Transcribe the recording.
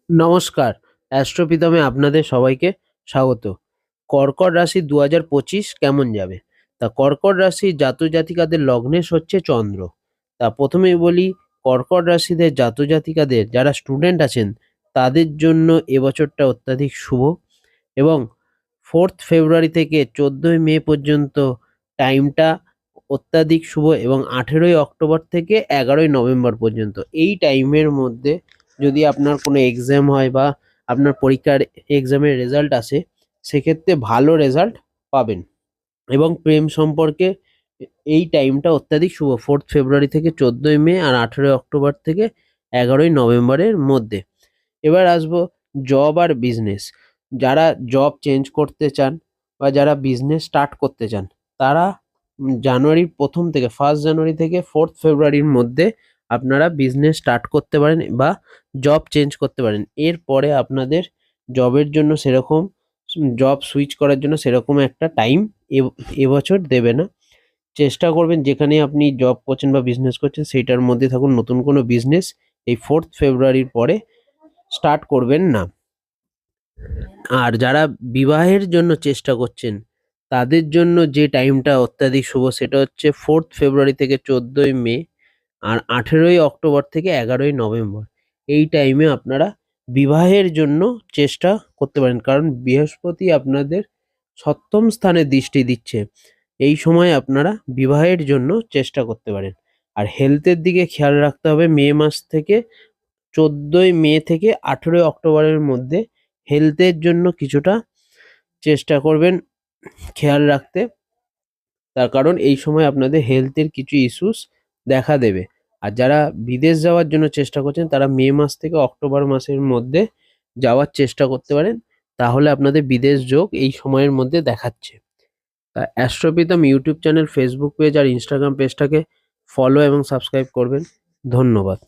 নমস্কার, অ্যাস্ট্রোপিতামে আপনাদের সবাইকে স্বাগত। কর্কট রাশি 2025 কেমন যাবে? তা কর্কট রাশির জাতক-জাতিকাদের লগ্নেশ হচ্ছে চন্দ্র। তা প্রথমেই বলি, কর্কট রাশিদের জাতক-জাতিকাদের যারা স্টুডেন্ট আছেন তাদের জন্য এবছরটা অত্যাধিক শুভ এবং 4th ফেব্রুয়ারি থেকে 14ই মে পর্যন্ত টাইমটা অত্যাধিক শুভ এবং 18ই অক্টোবর থেকে 11ই নভেম্বর পর্যন্ত এই টাইমের মধ্যে যদি আপনার কোনো এক্সাম হয় বা আপনার পরীক্ষার এক্সামের রেজাল্ট আসে, সেক্ষেত্রে ভালো রেজাল্ট পাবেন এবং প্রেম সম্পর্কে এই টাইমটা অত্যাধিক শুভ 4th ফেব্রুয়ারি থেকে 14ই মে আর 18ই অক্টোবর থেকে 11ই নভেম্বরের মধ্যে। এবার আসবো জব আর বিজনেস। যারা জব চেঞ্জ করতে চান বা যারা বিজনেস স্টার্ট করতে চান তারা জানুয়ারির প্রথম থেকে 1st জানুয়ারি থেকে 4th ফেব্রুয়ারির মধ্যে আপনারা বিজনেস স্টার্ট করতে পারেন বা জব চেঞ্জ করতে পারেন। এরপরে আপনাদের জবের জন্য সেরকম জব সুইচ করার জন্য সেরকম একটা টাইম এবছর দেবে না। চেষ্টা করবেন যেখানে আপনি জব করছেন বা বিজনেস করছেন সেইটার মধ্যে থাকুন, নতুন কোনো বিজনেস এই 4th ফেব্রুয়ারির পরে স্টার্ট করবেন না। আর যারা বিবাহের জন্য চেষ্টা করছেন তাদের জন্য যে টাইমটা অত্যাধিক শুভ সেটা হচ্ছে 4th ফেব্রুয়ারি থেকে 14ই মে আর 18ই অক্টোবর থেকে 11ই নভেম্বর। এই টাইমে আপনারা বিবাহের জন্য চেষ্টা করতে পারেন, কারণ বৃহস্পতি আপনাদের 7ম স্থানে দৃষ্টি দিচ্ছে। এই সময় আপনারা বিবাহের জন্য চেষ্টা করতে পারেন। আর হেলথের দিকে খেয়াল রাখতে হবে। মে মাস থেকে 14ই মে থেকে 18ই অক্টোবরের মধ্যে হেলথের জন্য কিছুটা চেষ্টা করবেন খেয়াল রাখতে, তার কারণ এই সময় আপনাদের হেলথের কিছু ইস্যুস দেখা দেবে। আর যারা বিদেশ যাওয়ার জন্য চেষ্টা করছেন তারা মে মাস থেকে অক্টোবর মাসের মধ্যে যাওয়ার চেষ্টা করতে পারেন, তাহলে আপনাদের বিদেশ যোগ এই সময়ের মধ্যে দেখাচ্ছে। তা অ্যাস্ট্রোপিতাম ইউটিউব চ্যানেল, ফেসবুক পেজ আর ইনস্টাগ্রাম পেজটাকে ফলো এবং সাবস্ক্রাইব করবেন। ধন্যবাদ।